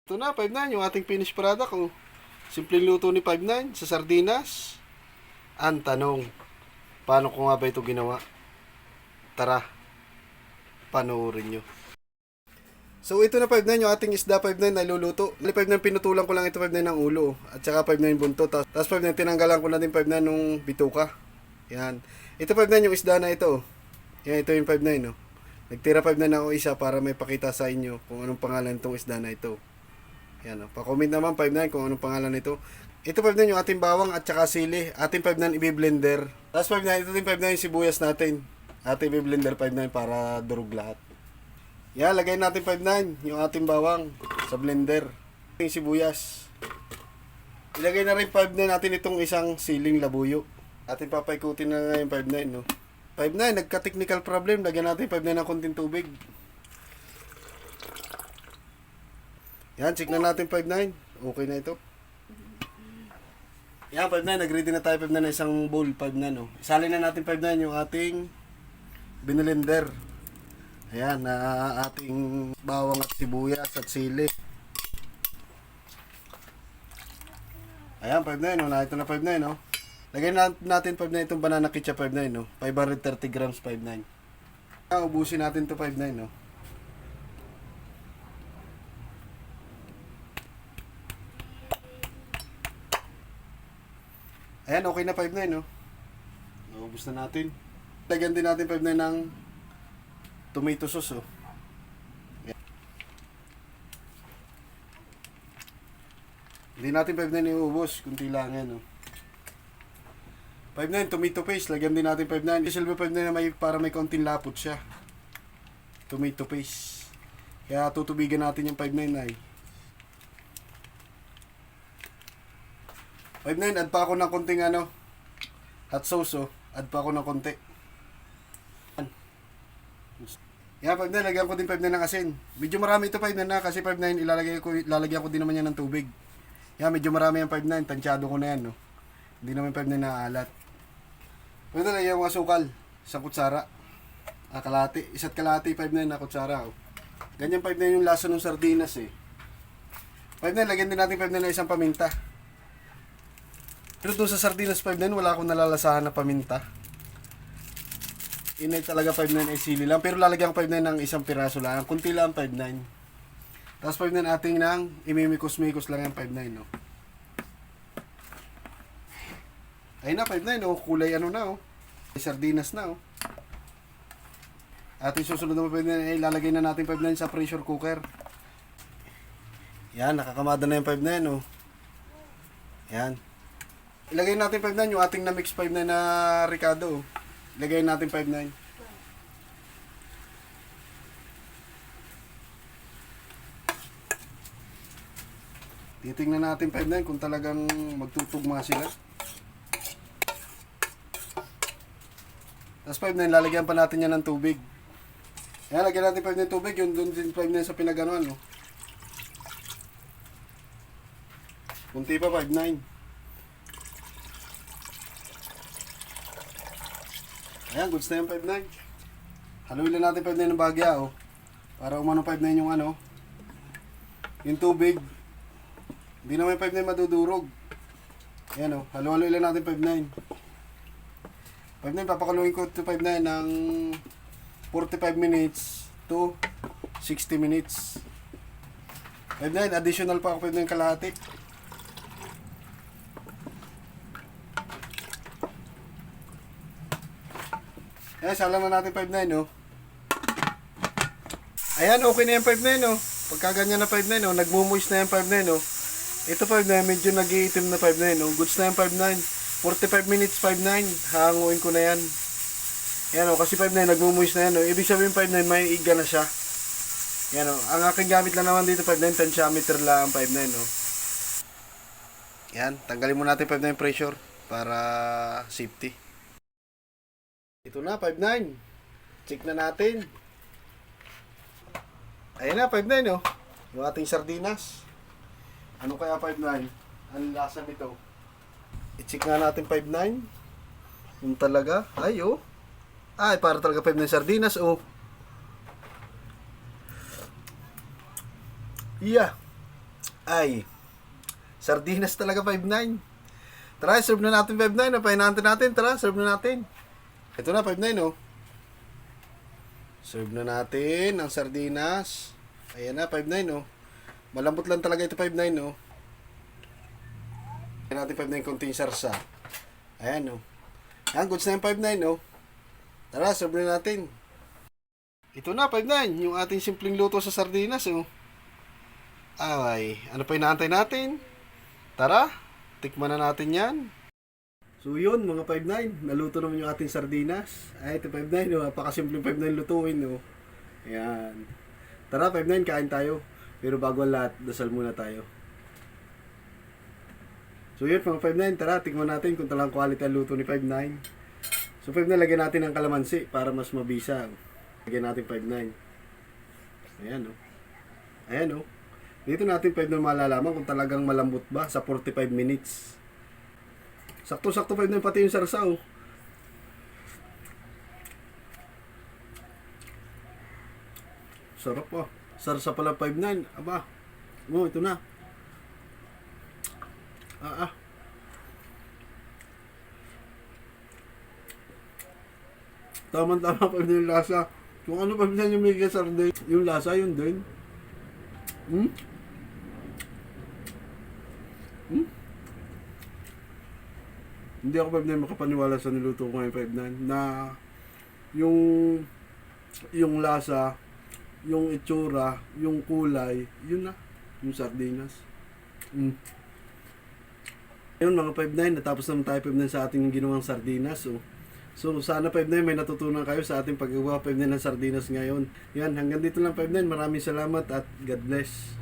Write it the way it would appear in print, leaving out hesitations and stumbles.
Ito na, 5-9, yung ating finished product. Oh. Simpleng luto ni 5-9 sa sardinas. Ang tanong, paano ko nga ba ito ginawa? Tara, panoorin nyo. So ito na 5-9, yung ating isda 5-9 na luluto. 5-9 pinutulan ko lang ito 5-9 ng ulo. At saka 5-9 buntot. Tapos 5-9 tinanggalan ko na din 5-9 nung bituka. Yan. Ito 5-9 yung isda na ito. Yan, ito yung 5-9. No? Nagtira 5-9 ako isa para may pakita sa inyo kung anong pangalan itong isda na ito. Yan o. Pa-comment naman 5-9 kung anong pangalan nito. Ito 5-9 yung ating bawang at saka sili. Ating 5-9 i-blender. Tapos 5-9, ito din 5-9 yung sibuyas natin. Ating i-blender 5-9 para durog lahat. Yan, lagay natin 5-9 yung ating bawang sa blender. Yung sibuyas. Ilagay na rin 5-9 natin itong isang siling labuyo. Ating papaikutin na nga yung 5-9 no. 5-9, nagka-technical problem. Lagyan natin 5-9 ng konting tubig. Yan, check na natin 5-9. Okay na ito. Yan, 5-9. Nag-ready na tayo 5-9 na isang bowl. 5-9, oh. Isalin na natin 5-9 yung ating binilender. Ayan, na ating bawang at sibuyas at sili. Ayan, 5-9, oh. Ito na 5-9, oh. Lagyan natin 5-9 itong banana ketchup 5-9, oh. 530 grams 5-9. Ubusin natin to 5-9, oh. Ayan, okay na 5-9, no? Naubos na natin. Lagyan din natin 5-9 ng tomato sauce, oh. Ayan. Hindi natin 5-9 iubos. Kunti lang yan, oh. 5-9, tomato paste. Lagyan din natin 5-9. Silver 5-9 na para may konting lapot siya. Tomato paste. Kaya tutubigan natin yung 5-9 ay. 5-9, add pa ako ng konting hot sauce, oh. Add pa ako ng konti. Yan, 5-9, lagyan ko din 5-9 ng asin. Medyo marami ito 5-9 na kasi 5-9 lalagyan ko din naman yan ng tubig. Yan, medyo marami yung 5-9, tansyado ko na yan, no. Hindi naman 5-9 na alat. Pwede lagyan ko asukal, isang kutsara. Kalati, isa't kalati 5-9 na kutsara, oh. Ganyan 5-9 yung lasa ng sardinas, eh. 5-9, lagyan din natin 5-9 na isang paminta. Pero doon sa sardinas 5-9, wala akong nalalasahan na paminta. Inay talaga 5-9 ay sili lang. Pero lalagyan ko 5-9 ng isang piraso lang. Kunti lang 5-9. Tapos 5-9 ating nang imimikos-mikos lang yung 5-9, no. Ayun na 5-9, oh. Kulay na, oh. Sardinas na, oh. Ating susunod na 5-9 ay lalagay na natin 5-9 sa pressure cooker. Yan, nakakamada na yung 5-9, oh. Yan. Ilagay natin 5-9 yung ating na-mix 5-9 na Ricardo. Ilagay natin 5-9. Titingnan natin 5-9 kung talagang magtutugma sila. Tapos 5-9, lalagyan pa natin yan ng tubig. Ayan, lagyan natin 5-9 tubig. Yung doon din 5-9 sa pinaganuan, no? Kunti pa 5-9. Ayan, goods na yung 5-9. Haluin lang natin 5-9 ng bagya, oh. Para umano 5-9 yung yung tubig. Hindi naman 5-9 madudurog. Ayan, oh. Halu-haluin lang natin 5-9. 5-9, papakaluin ko ito 5-9 ng 45 minutes to 60 minutes. 5-9, additional pa ako 5-9 kalahati. Ayan, salang na natin 5-9, oh. Ayan, okay na yung 5-9, oh. Pagka ganyan na 5-9, oh, nagmumuis na yung 5-9, oh. Ito 5-9, medyo nag-iitim na 5-9, oh. Goods na yung 5-9. 45 minutes 5-9, hanguin ko na yan. Ayan, oh, kasi 5-9, nagmumuis na yan, oh. Ibig sabihin 5-9, may iga na siya. Ayan, oh. Ang aking gamit lang naman dito 5-9, tensiometer lang ang 5-9, oh. Ayan, tanggalin mo natin 5-9 pressure para safety. Ito na, 5-9. Check na natin. Ayan na, 5-9, oh. Yung ating sardinas. Ano kaya 5-9? Ang lasa nito? I-check nga natin 5-9. Yung talaga. Ay, oh. Ay, para talaga 5-9 sardinas, oh. Yeah. Ay, sardinas talaga 5-9. Tara, serve na natin 5-9. Napahinante natin. Tara, serve na natin. Ito na, 5-9 oh. Serve na natin ang sardinas. Ayan na, 5-9 oh. Malambot lang talaga ito 5-9 oh. Ayan natin 5-9 konting sarsa. Ayan oh. Ayan, goods na yung 5-9 oh. Tara, serve na natin. Ito na, 5-9. Yung ating simpleng luto sa sardinas oh. Ay, ano pa inaantay natin? Tara, tikman na natin yan. So yun, mga 5-9, naluto naman yung ating sardinas. Ay, ito 5-9, oh, napakasimpleng 5-9 lutuin. Oh. Ayan. Tara, 5-9, kain tayo. Pero bago ang lahat, dasal muna tayo. So yun, mga 5-9, tara, tikman natin kung talang quality ang luto ni 5-9. So 5-9, lagyan natin ng kalamansi para mas mabisa. Lagyan natin 5-9. Ayan, oh. Ayan, oh. Dito natin 5-9 malalaman kung talagang malambot ba sa 45 minutes. Sakto-sakto 5-9 pati yung sarsaw. Sarap pa. Sarsa pala 5-9. Aba. Oh, ito na. Tama-tama 5-9 yung lasa. Kung ano 5-9 yung may sardine, yung lasa yun din. Hmm? Hmm? Hindi ako 5-9 makapaniwala sa niluto ko ngayon 5-9 na yung lasa, yung itsura, yung kulay, yun na, yung sardinas. Ayun mga 5-9, natapos naman tayo 5-9 sa ating ginawang sardinas. So sana 5-9 may natutunan kayo sa ating paggawa 5-9 ng sardinas ngayon. Yan, hanggang dito lang 5-9. Maraming salamat at God bless.